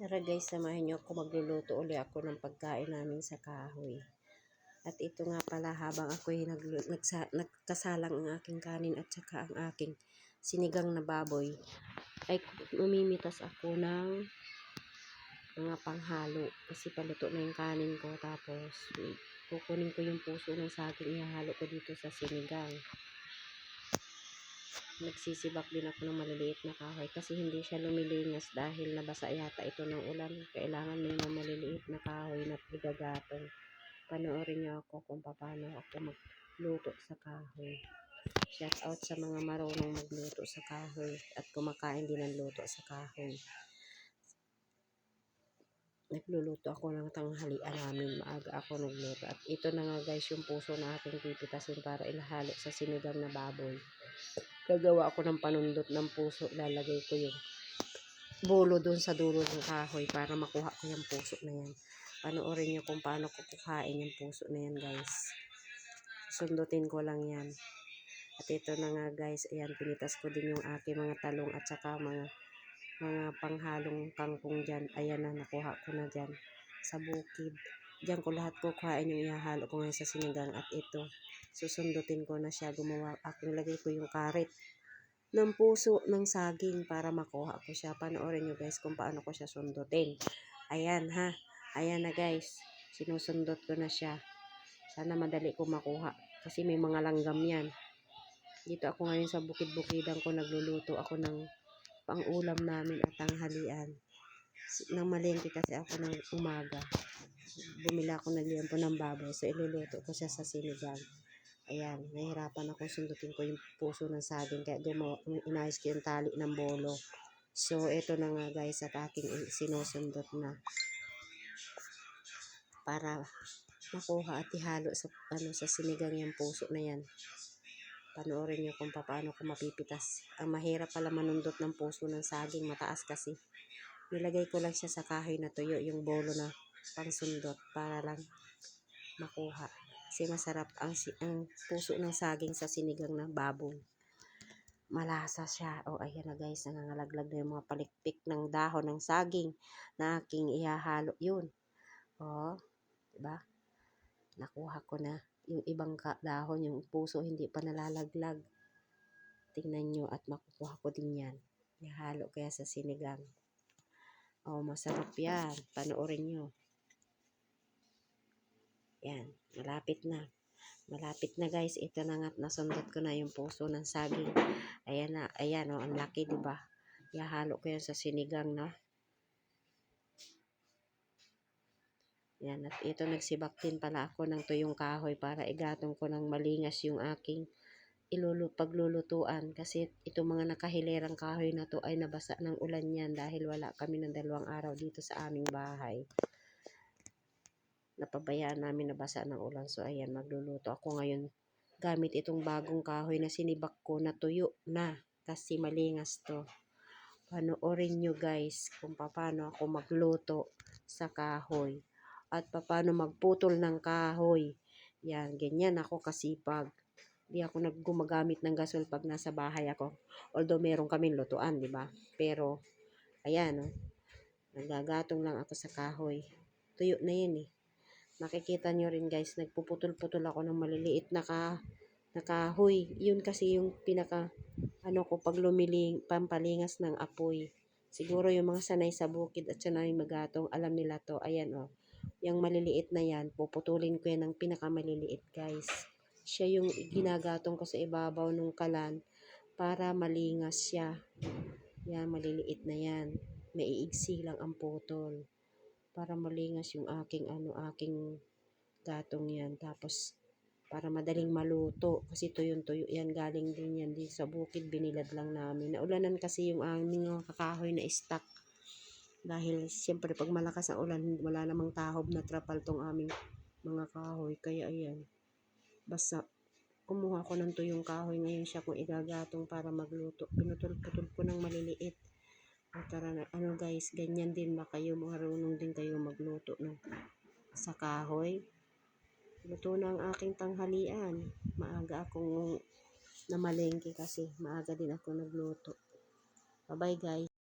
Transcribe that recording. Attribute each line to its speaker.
Speaker 1: Tara guys, samahan niyo ako, magluluto uli ako ng pagkain namin sa kahoy. At ito nga pala, habang ako'y nagkasalang ang aking kanin at saka ang aking sinigang na baboy, ay mamimitas ako ng mga panghalo. Kasi paluto na yung kanin ko, tapos kukunin ko yung puso ng saging, ihahalo ko dito sa sinigang. Nagsisibak din ako ng maliliit na kahoy kasi hindi siya lumilingas dahil nabasa yata ito ng ulan. Kailangan may mga maliliit na kahoy na igagatong. Panoorin niyo ako kung paano ako magluto sa kahoy. Shout out sa mga marunong magluto sa kahoy at kumakain din ng luto sa kahoy. Nagluluto ako ng tanghalian namin, maaga ako nagluto. At ito na nga guys yung puso na aking pipitasin para ilahalo sa sinigang na baboy. Gagawa ako ng panundot ng puso, lalagay ko yung bulo dun sa dulo ng kahoy para makuha ko yung puso na yan. Panoorin nyo kung paano ko kukain yung puso na yan guys. Sundutin ko lang yan. At ito na nga guys, ayan, pinitas ko din yung aking mga talong at saka mga panghalong kangkong dyan. Ayan na, nakuha ko na dyan sa bukid. Diyan ko lahat kukuhain yung ihahalo ko ngayon sa sinigang. At ito, susundutin ko na siya, gumawa. Lagay ko yung karit ng puso ng saging para makuha ko siya. Panoorin nyo guys kung paano ko siya sundutin. Ayan ha, ayan na guys, sinusundot ko na siya. Sana madali ko makuha kasi may mga langgam yan. Dito ako ngayon sa bukid-bukidan ko, nagluluto ako ng pang-ulam namin at tanghalian. Nang malengke kasi ako ng umaga, bumila ako ng liempo ng baboy, so iluluto ko siya sa sinigang. Ayan, nahihirapan ako sundutin ko yung puso ng saging, kaya inayos ko yung tali ng bolo. So ito na nga guys, at aking sinusundot na para makuha at ihalo sa sa sinigang yung puso na yan. Panoorin niyo kung paano ko mapipitas. Ang mahirap pala manundot ng puso ng saging, mataas kasi. Nilagay ko lang siya sa kahoy na tuyo, yung bolo na pangsundot para lang makuha. Kasi masarap ang puso ng saging sa sinigang ng baboy. Malasa siya. O ayan na guys, nangangalaglag na yung mga palikpik ng dahon ng saging na aking ihahalo. Yun. O, diba? Nakuha ko na yung ibang dahon, yung puso hindi pa nalalaglag. Tingnan nyo at makukuha ko din yan. Ihalo kaya sa sinigang. O, masarap yan. Panoorin nyo. Yan, malapit na. Malapit na guys. Ito na nga, nasundot ko na yung puso ng saging. Ayan na, ayan o, ang laki diba? Ihalo ko yan sa sinigang na. Yan, at ito nagsibak din pala ako ng tuyong kahoy para igatong ko ng malingas yung aking paglulutuan. Kasi itong mga nakahilerang kahoy na to ay nabasa ng ulan yan dahil wala kami ng 2 araw dito sa aming bahay. Napabayaan namin nabasa ng ulan. So ayan, magluluto ako ngayon gamit itong bagong kahoy na sinibak ko na tuyo na kasi malingas to. Panoorin nyo guys kung paano ako magluto sa kahoy at paano magputol ng kahoy. Yan, ganyan ako kasipag. Hindi ako gumagamit ng gasol pag nasa bahay ako. Although meron kaming lutuan, di ba? Pero ayan, nagagatong lang ako sa kahoy. Tuyo na yan eh. Makikita nyo rin guys, nagpuputol-putol ako ng maliliit na kahoy. Yun kasi yung pinaka ko pag pampalingas ng apoy. Siguro yung mga sanay sa bukid at sanay magatong, alam nila to. Ayan o. Yung maliliit na yan, puputulin ko yan ng pinakamaliliit guys. Siya yung ginagatong ko sa ibabaw ng kalan para malingas siya. Yan, maliliit na yan. Maiigsi lang ang putol. Para malingas yung aking gatong yan. Tapos, para madaling maluto. Kasi tuyo yan. Galing din yan. Din sa bukid, binilad lang namin. Naulanan kasi yung aming kakahoy na stock. Dahil, siyempre, pag malakas ang ulan, wala namang tahob na trapal tong aming mga kahoy. Kaya, ayan. Basta, kumuha ko ng tuyong kahoy. Ngayon siya kung igagatong para magluto. Pinutol-putol ko ng maliliit. At tara na, guys, ganyan din ba kayo? Marunong din kayo magluto sa kahoy? Luto na ang aking tanghalian. Maaga akong namalengke kasi maaga din ako nagluto. Bye-bye guys.